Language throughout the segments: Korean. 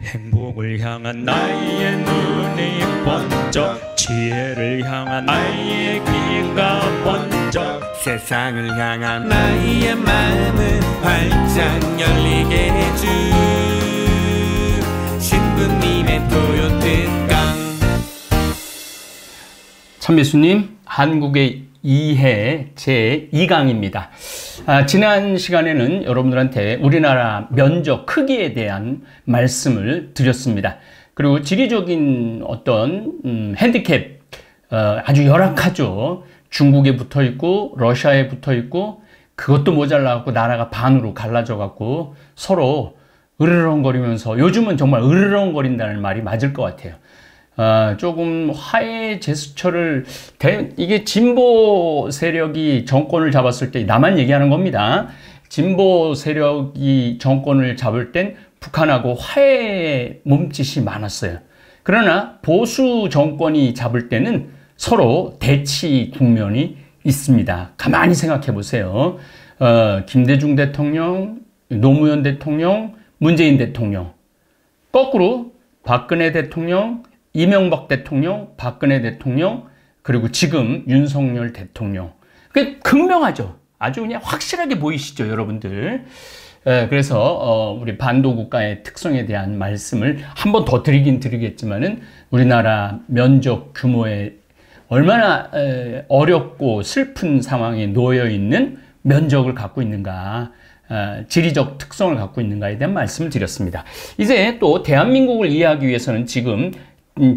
행복을 향한 나의 눈이 번쩍, 지혜를 향한 나의 귀가 번쩍, 세상을 향한 나의 마음을 활짝 열리게 해준 신부님의 토요특강. 참미수님, 한국의 이해 제2강입니다. 지난 시간에는 여러분들한테 우리나라 면적 크기에 대한 말씀을 드렸습니다. 그리고 지리적인 어떤 핸디캡 아주 열악하죠. 중국에 붙어 있고 러시아에 붙어 있고 그것도 모자라갖고 나라가 반으로 갈라져 갖고 서로 으르렁거리면서, 요즘은 정말 으르렁거린다는 말이 맞을 것 같아요. 조금 화해 제스처를, 이게 진보 세력이 정권을 잡았을 때, 나만 얘기하는 겁니다. 진보 세력이 정권을 잡을 땐 북한하고 화해 몸짓이 많았어요. 그러나 보수 정권이 잡을 때는 서로 대치 국면이 있습니다. 가만히 생각해 보세요. 김대중 대통령, 노무현 대통령, 문재인 대통령, 거꾸로 박근혜 대통령, 이명박 대통령, 박근혜 대통령, 그리고 지금 윤석열 대통령. 그게 극명하죠. 아주 그냥 확실하게 보이시죠, 여러분들. 그래서 우리 반도 국가의 특성에 대한 말씀을 한 번 더 드리긴 드리겠지만은, 우리나라 면적 규모에 얼마나 어렵고 슬픈 상황에 놓여 있는 면적을 갖고 있는가, 지리적 특성을 갖고 있는가에 대한 말씀을 드렸습니다. 이제 또 대한민국을 이해하기 위해서는 지금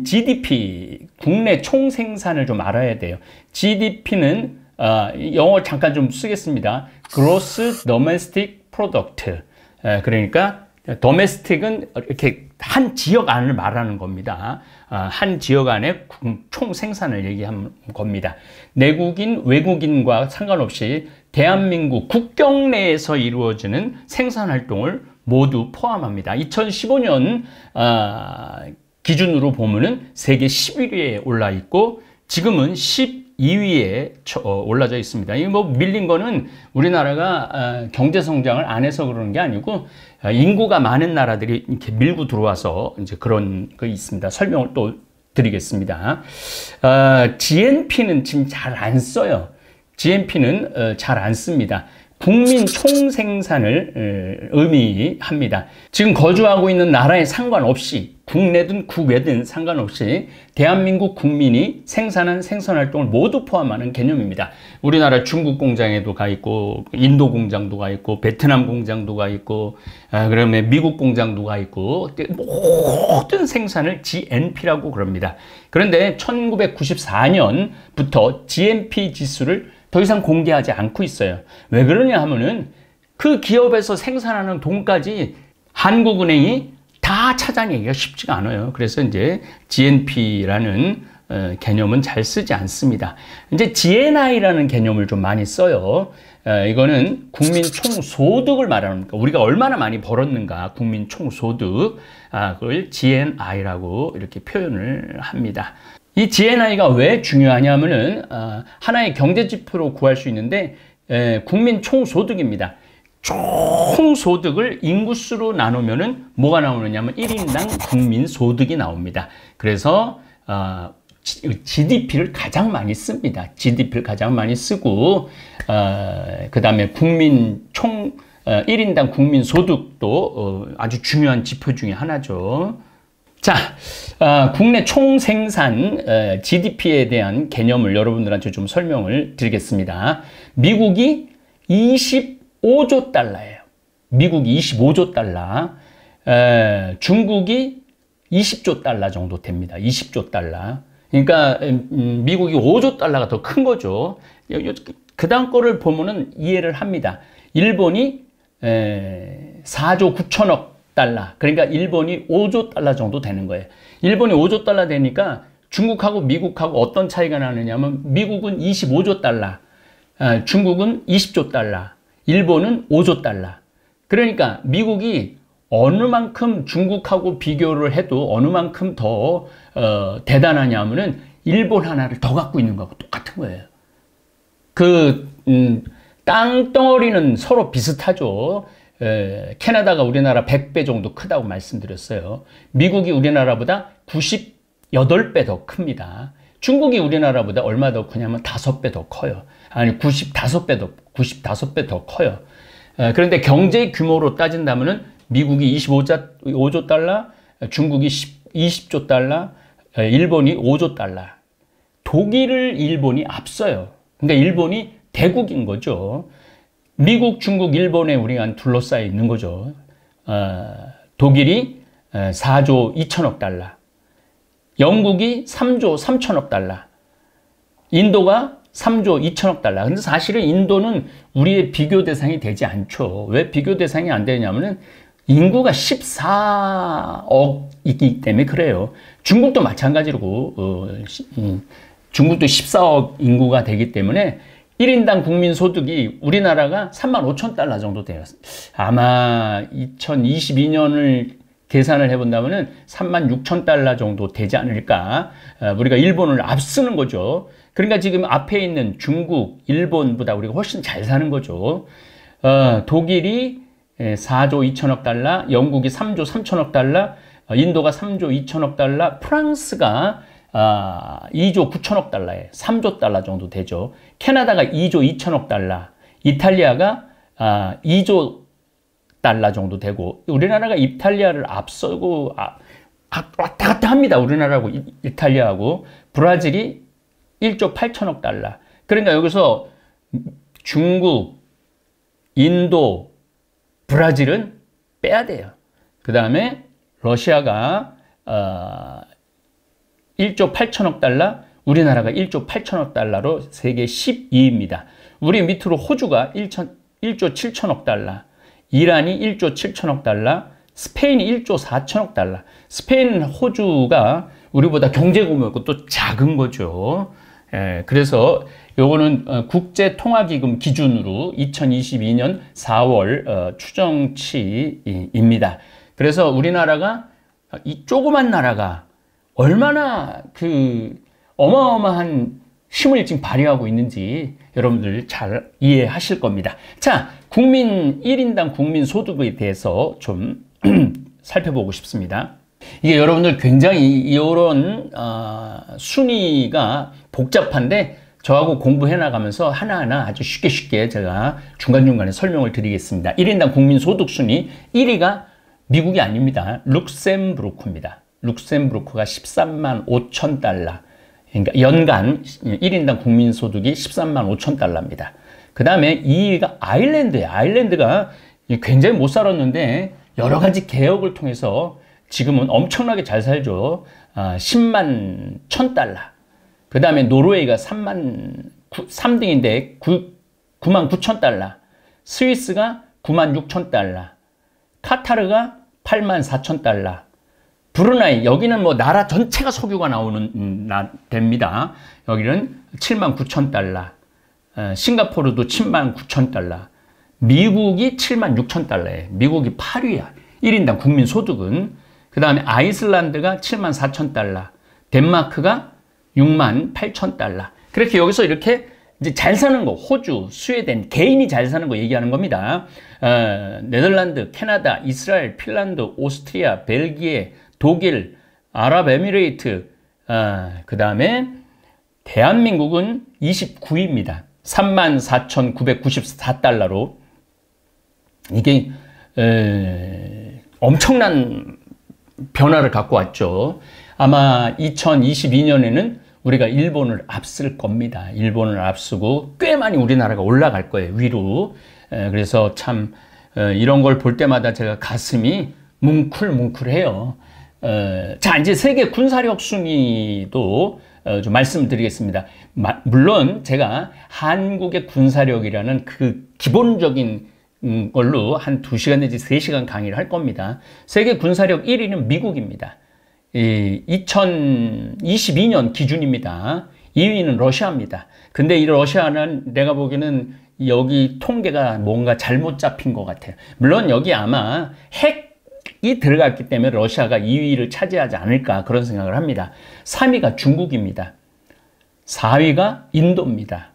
GDP, 국내 총생산을 좀 알아야 돼요. GDP는 영어 잠깐 좀 쓰겠습니다. Gross Domestic Product. 그러니까 domestic은 이렇게 한 지역 안을 말하는 겁니다. 한 지역 안에 총생산을 얘기하는 겁니다. 내국인, 외국인과 상관없이 대한민국 국경 내에서 이루어지는 생산활동을 모두 포함합니다. 2015년 기준으로 보면은 세계 11위에 올라 있고, 지금은 12위에 올라져 있습니다. 이 뭐 밀린 거는 우리나라가 경제 성장을 안 해서 그러는 게 아니고, 인구가 많은 나라들이 이렇게 밀고 들어와서 이제 그런 거 있습니다. 설명을 또 드리겠습니다. GNP는 지금 잘 안 써요. GNP는 잘 안 씁니다. 국민 총생산을 의미합니다. 지금 거주하고 있는 나라에 상관없이, 국내든 국외든 상관없이 대한민국 국민이 생산한 생산활동을 모두 포함하는 개념입니다. 우리나라 중국 공장에도 가 있고, 인도 공장도 가 있고, 베트남 공장도 가 있고, 그다음에 미국 공장도 가 있고, 모든 생산을 GNP라고 그럽니다. 그런데 1994년부터 GNP 지수를 더 이상 공개하지 않고 있어요. 왜 그러냐 하면은 그 기업에서 생산하는 돈까지 한국은행이 다 찾아내기가 쉽지가 않아요. 그래서 이제 GNP라는 개념은 잘 쓰지 않습니다. 이제 GNI라는 개념을 좀 많이 써요. 이거는 국민 총소득을 말하는 겁니다. 우리가 얼마나 많이 벌었는가, 국민 총소득, 그걸 GNI라고 이렇게 표현을 합니다. 이 GNI가 왜 중요하냐면은 하나의 경제 지표로 구할 수 있는데, 국민 총소득입니다. 총소득을 인구수로 나누면은 뭐가 나오느냐면 1인당 국민 소득이 나옵니다. 그래서 GDP를 가장 많이 씁니다. GDP를 가장 많이 쓰고, 그 다음에 국민 1인당 국민 소득도 아주 중요한 지표 중에 하나죠. 자, 국내 총생산 GDP에 대한 개념을 여러분들한테 좀 설명을 드리겠습니다. 미국이 25조 달러예요. 미국이 25조 달러, 중국이 20조 달러 정도 됩니다. 20조 달러. 그러니까 미국이 5조 달러가 더 큰 거죠. 그 다음 거를 보면은 이해를 합니다. 일본이 4조 9천억 달러. 그러니까 일본이 5조 달러 정도 되는 거예요. 일본이 5조 달러 되니까 중국하고 미국하고 어떤 차이가 나느냐면, 미국은 25조 달러, 중국은 20조 달러, 일본은 5조 달러. 그러니까 미국이 어느 만큼 중국하고 비교를 해도 어느 만큼 더 대단하냐면은 일본 하나를 더 갖고 있는 거하고 똑같은 거예요. 땅덩어리는 서로 비슷하죠. 캐나다가 우리나라 100배 정도 크다고 말씀드렸어요. 미국이 우리나라보다 98배 더 큽니다. 중국이 우리나라보다 얼마 더 크냐면 5배 더 커요. 아니 95배 더 커요. 그런데 경제 규모로 따진다면은 미국이 25조 달러, 중국이 20조 달러, 일본이 5조 달러. 독일을 일본이 앞서요. 그러니까 일본이 대국인 거죠. 미국, 중국, 일본에 우리가 둘러싸여 있는 거죠. 독일이 4조 2천억 달러, 영국이 3조 3천억 달러, 인도가 3조 2천억 달러. 근데 사실은 인도는 우리의 비교 대상이 되지 않죠. 왜 비교 대상이 안 되냐면은 인구가 14억이기 때문에 그래요. 중국도 마찬가지로 중국도 14억 인구가 되기 때문에 1인당 국민 소득이 우리나라가 3만 5천 달러 정도 돼요. 아마 2022년을 계산을 해본다면은 3만 6천 달러 정도 되지 않을까. 우리가 일본을 앞서는 거죠. 그러니까 지금 앞에 있는 중국, 일본보다 우리가 훨씬 잘 사는 거죠. 독일이 4조 2천억 달러, 영국이 3조 3천억 달러, 인도가 3조 2천억 달러, 프랑스가 2조 9천억 달러에 3조 달러 정도 되죠. 캐나다가 2조 2천억 달러, 이탈리아가 2조 달러 정도 되고, 우리나라가 이탈리아를 앞서고 왔다 갔다 합니다. 우리나라하고 이탈리아하고. 브라질이 1조 8천억 달러. 그러니까 여기서 중국, 인도, 브라질은 빼야 돼요. 그 다음에 러시아가 1조 8천억 달러, 우리나라가 1조 8천억 달러로 세계 12위입니다. 우리 밑으로 호주가 1조 7천억 달러, 이란이 1조 7천억 달러, 스페인이 1조 4천억 달러. 스페인, 호주가 우리보다 경제 규모가 또 작은 거죠. 그래서 요거는 국제통화기금 기준으로 2022년 4월 추정치입니다. 그래서 우리나라가 이 조그만 나라가 얼마나 어마어마한 힘을 지금 발휘하고 있는지 여러분들 잘 이해하실 겁니다. 자, 1인당 국민 소득에 대해서 좀 살펴보고 싶습니다. 이게 여러분들 굉장히 이런 순위가 복잡한데 저하고 공부해 나가면서 하나하나 아주 쉽게 제가 중간중간에 설명을 드리겠습니다. 1인당 국민 소득 순위 1위가 미국이 아닙니다. 룩셈부르크입니다. 룩셈부르크가 13만 5천 달러. 그러니까 연간 1인당 국민 소득이 13만 5천 달러입니다. 그 다음에 2위가 아일랜드예요. 아일랜드가 굉장히 못 살았는데 여러 가지 개혁을 통해서 지금은 엄청나게 잘 살죠. 10만 1천 달러. 그 다음에 노르웨이가 3등인데 9만 9천 달러. 스위스가 9만 6천 달러. 카타르가 8만 4천 달러. 브루나이, 여기는 뭐 나라 전체가 석유가 나오는 데입니다. 여기는 7만 9천 달러. 싱가포르도 7만 9천 달러. 미국이 7만 6천 달러예요. 미국이 8위야. 1인당 국민 소득은. 그 다음에 아이슬란드가 7만 4천 달러. 덴마크가 6만 8천 달러. 그렇게 여기서 이렇게 이제 잘 사는 거, 호주, 스웨덴, 개인이 잘 사는 거 얘기하는 겁니다. 네덜란드, 캐나다, 이스라엘, 핀란드, 오스트리아, 벨기에, 독일, 아랍에미레이트, 그 다음에 대한민국은 29위입니다. 34,994달러로. 이게 엄청난 변화를 갖고 왔죠. 아마 2022년에는 우리가 일본을 앞설 겁니다. 일본을 앞서고 꽤 많이 우리나라가 올라갈 거예요. 위로. 그래서 참 이런 걸 볼 때마다 제가 가슴이 뭉클뭉클해요. 자, 이제 세계 군사력 순위도 좀 말씀드리겠습니다. 물론 제가 한국의 군사력이라는 그 기본적인 걸로 한 2시간 내지 3시간 강의를 할 겁니다. 세계 군사력 1위는 미국입니다. 2022년 기준입니다. 2위는 러시아입니다. 근데 이 러시아는 내가 보기에는 여기 통계가 뭔가 잘못 잡힌 것 같아요. 물론 여기 아마 핵이 들어갔기 때문에 러시아가 2위를 차지하지 않을까 그런 생각을 합니다. 3위가 중국입니다. 4위가 인도입니다.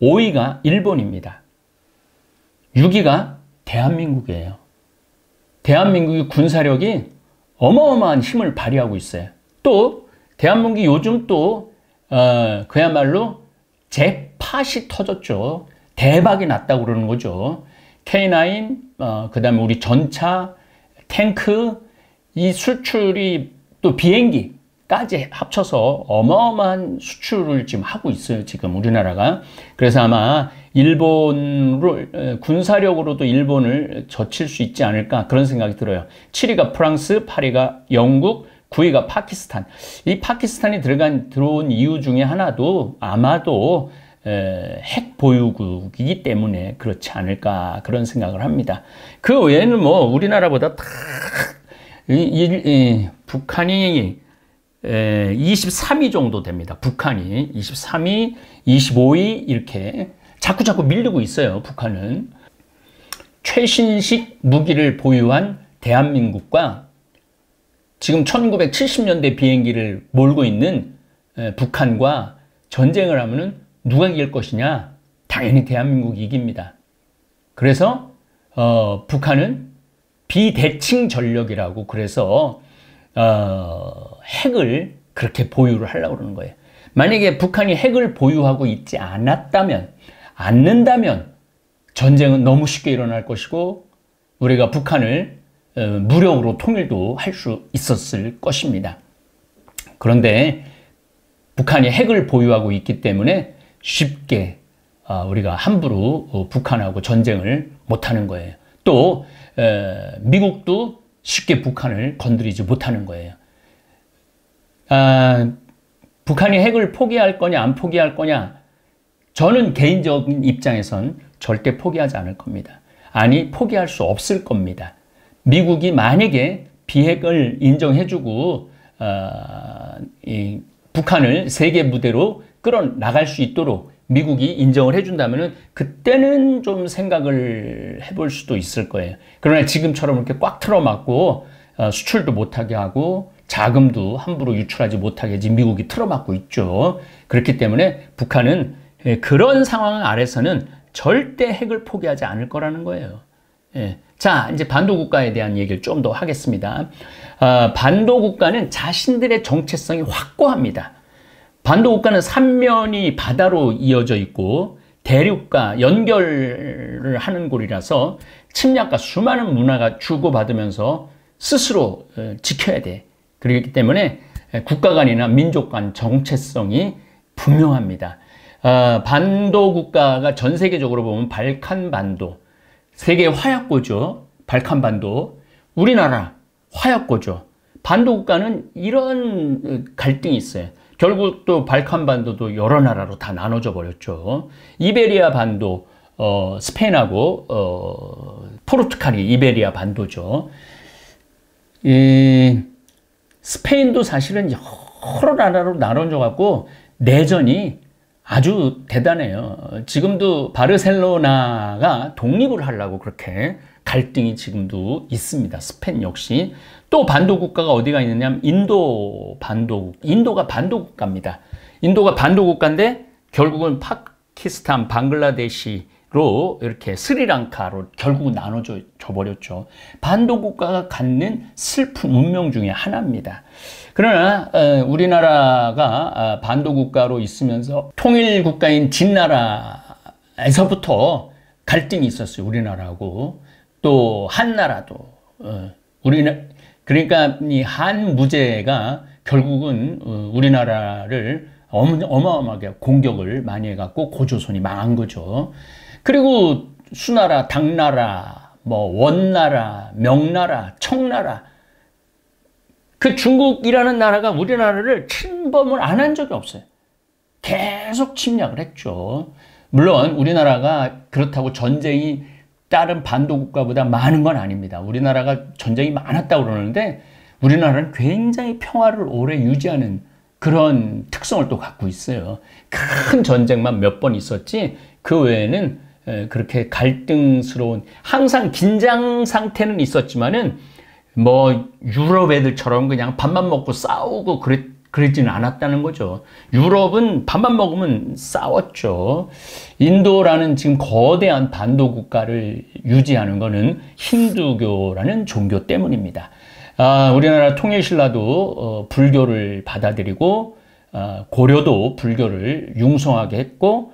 5위가 일본입니다. 6위가 대한민국이에요. 대한민국의 군사력이 어마어마한 힘을 발휘하고 있어요. 또 대한민국이 요즘 또 그야말로 잭팟이 터졌죠. 대박이 났다고 그러는 거죠. K9, 그 다음에 우리 전차, 탱크, 이 수출이 또 비행기까지 합쳐서 어마어마한 수출을 지금 하고 있어요. 지금 우리나라가. 그래서 아마 일본을, 군사력으로도 일본을 젖힐 수 있지 않을까 그런 생각이 들어요. 7위가 프랑스, 8위가 영국, 9위가 파키스탄. 이 파키스탄이 들어온 이유 중에 하나도 아마도 핵 보유국이기 때문에 그렇지 않을까 그런 생각을 합니다. 그 외에는 뭐 우리나라보다 다 북한이 23위 정도 됩니다. 북한이 23위, 25위 이렇게 자꾸 밀리고 있어요. 북한은 최신식 무기를 보유한 대한민국과 지금 1970년대 비행기를 몰고 있는 북한과 전쟁을 하면은 누가 이길 것이냐? 당연히 대한민국이 이깁니다. 그래서 북한은 비대칭 전력이라고 그래서 핵을 그렇게 보유를 하려고 그러는 거예요. 만약에 북한이 핵을 보유하고 있지 않는다면 전쟁은 너무 쉽게 일어날 것이고 우리가 북한을 무력으로 통일도 할 수 있었을 것입니다. 그런데 북한이 핵을 보유하고 있기 때문에 쉽게 우리가 함부로 북한하고 전쟁을 못하는 거예요. 또 미국도 쉽게 북한을 건드리지 못하는 거예요. 북한이 핵을 포기할 거냐 안 포기할 거냐, 저는 개인적인 입장에선 절대 포기하지 않을 겁니다. 아니, 포기할 수 없을 겁니다. 미국이 만약에 비핵을 인정해주고 북한을 세계 무대로 끌어나갈 수 있도록 미국이 인정을 해준다면 그때는 좀 생각을 해볼 수도 있을 거예요. 그러나 지금처럼 이렇게 꽉 틀어막고 수출도 못하게 하고 자금도 함부로 유출하지 못하게 지금 미국이 틀어막고 있죠. 그렇기 때문에 북한은 그런 상황 아래서는 절대 핵을 포기하지 않을 거라는 거예요. 자, 이제 반도국가에 대한 얘기를 좀 더 하겠습니다. 반도국가는 자신들의 정체성이 확고합니다. 반도국가는 삼면이 바다로 이어져 있고 대륙과 연결을 하는 곳이라서 침략과 수많은 문화가 주고받으면서 스스로 지켜야 돼. 그렇기 때문에 국가 간이나 민족 간 정체성이 분명합니다. 반도국가가 전 세계적으로 보면 발칸반도, 세계 화약고죠. 발칸반도, 우리나라 화약고죠. 반도국가는 이런 갈등이 있어요. 결국 또 발칸반도도 여러 나라로 다 나눠져 버렸죠. 이베리아 반도, 스페인하고 포르투갈이 이베리아 반도죠. 스페인도 사실은 여러 나라로 나눠져 갖고 내전이 아주 대단해요. 지금도 바르셀로나가 독립을 하려고 그렇게 갈등이 지금도 있습니다. 스페인 역시. 또 반도국가가 어디가 있느냐면 인도 반도국. 인도가 반도국가입니다. 인도가 반도국가인데 결국은 파키스탄, 방글라데시로 이렇게 스리랑카로 결국은 나눠져 버렸죠. 반도국가가 갖는 슬픈 운명 중에 하나입니다. 그러나 우리나라가 반도국가로 있으면서 통일국가인 진나라에서부터 갈등이 있었어요. 우리나라하고. 또 한나라도. 그러니까 이 한무제가 결국은 우리나라를 어마어마하게 공격을 많이 해갖고 고조선이 망한 거죠. 그리고 수나라, 당나라, 원나라, 명나라, 청나라, 그 중국이라는 나라가 우리나라를 침범을 안 한 적이 없어요. 계속 침략을 했죠. 물론 우리나라가 그렇다고 전쟁이 다른 반도국가보다 많은 건 아닙니다. 우리나라가 전쟁이 많았다고 그러는데 우리나라는 굉장히 평화를 오래 유지하는 그런 특성을 또 갖고 있어요. 큰 전쟁만 몇 번 있었지 그 외에는 그렇게 갈등스러운, 항상 긴장 상태는 있었지만은 유럽 애들처럼 그냥 밥만 먹고 싸우고 그러지는 않았다는 거죠. 유럽은 밥만 먹으면 싸웠죠. 인도라는 지금 거대한 반도 국가를 유지하는 것은 힌두교라는 종교 때문입니다. 우리나라 통일신라도 불교를 받아들이고 고려도 불교를 융성하게 했고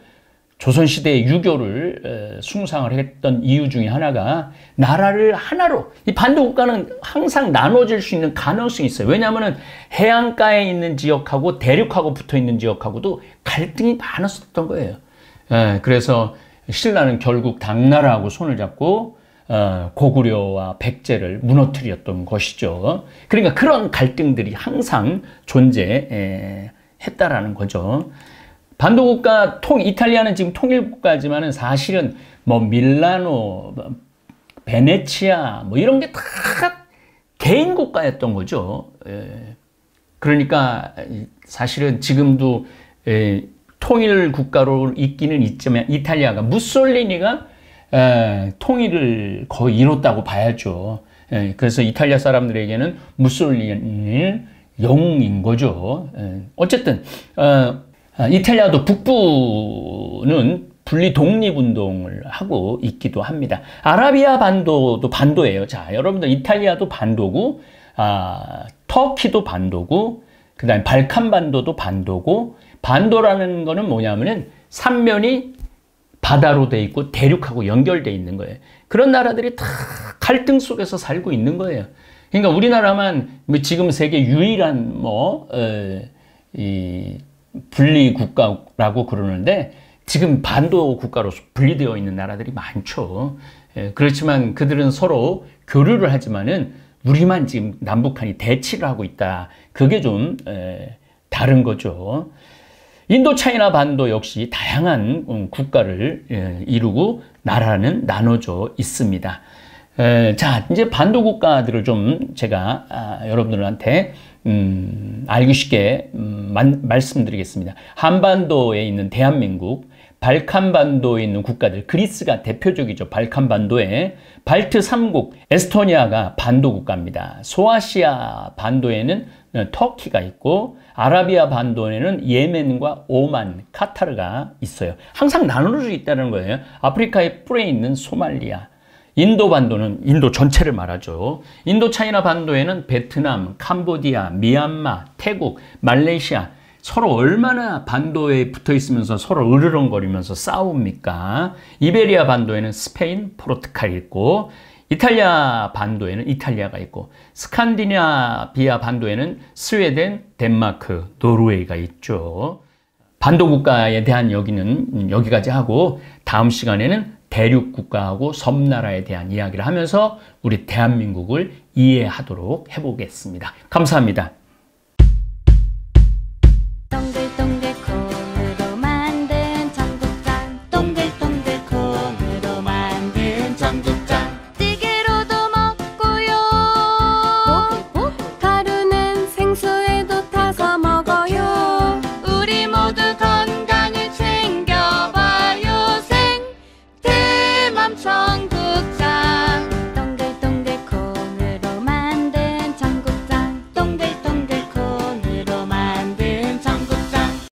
조선시대의 유교를 숭상을 했던 이유 중에 하나가 나라를 하나로, 이 반도국가는 항상 나눠질 수 있는 가능성이 있어요. 왜냐하면 해안가에 있는 지역하고 대륙하고 붙어 있는 지역하고도 갈등이 많았었던 거예요. 그래서 신라는 결국 당나라하고 손을 잡고 고구려와 백제를 무너뜨렸던 것이죠. 그러니까 그런 갈등들이 항상 존재했다라는 거죠. 반도국가 이탈리아는 지금 통일국가지만은 사실은 뭐 밀라노, 베네치아 뭐 이런 게 다 개인 국가였던 거죠. 그러니까 사실은 지금도 통일 국가로 있기는 있지만 이탈리아가 무솔리니가 통일을 거의 이뤘다고 봐야죠. 그래서 이탈리아 사람들에게는 무솔리니는 영웅인 거죠. 어쨌든 이탈리아도 북부는 분리 독립운동을 하고 있기도 합니다. 아라비아 반도도 반도예요. 자, 여러분들 이탈리아도 반도고, 터키도 반도고, 그 다음에 발칸 반도도 반도고, 반도라는 거는 뭐냐면은 삼면이 바다로 돼 있고 대륙하고 연결돼 있는 거예요. 그런 나라들이 다 갈등 속에서 살고 있는 거예요. 그러니까 우리나라만 지금 세계 유일한 분리 국가라고 그러는데 지금 반도 국가로 분리되어 있는 나라들이 많죠. 그렇지만 그들은 서로 교류를 하지만은 우리만 지금 남북한이 대치를 하고 있다. 그게 좀 다른 거죠. 인도 차이나 반도 역시 다양한 국가를 이루고 나라는 나눠져 있습니다. 자, 이제 반도 국가들을 좀 제가 여러분들한테 알기 쉽게 말씀드리겠습니다. 한반도에 있는 대한민국, 발칸반도에 있는 국가들, 그리스가 대표적이죠. 발칸반도에 발트 3국, 에스토니아가 반도 국가입니다. 소아시아 반도에는 터키가 있고 아라비아 반도에는 예멘과 오만, 카타르가 있어요. 항상 나눠져 있다는 거예요. 아프리카의 뿔에 있는 소말리아, 인도 반도는 인도 전체를 말하죠. 인도 차이나 반도에는 베트남, 캄보디아, 미얀마, 태국, 말레이시아 서로 얼마나 반도에 붙어 있으면서 서로 으르렁거리면서 싸웁니까? 이베리아 반도에는 스페인, 포르투갈이 있고 이탈리아 반도에는 이탈리아가 있고 스칸디나비아 반도에는 스웨덴, 덴마크, 노르웨이가 있죠. 반도 국가에 대한 여기는 여기까지 하고 다음 시간에는 대륙 국가하고 섬나라에 대한 이야기를 하면서 우리 대한민국을 이해하도록 해보겠습니다. 감사합니다.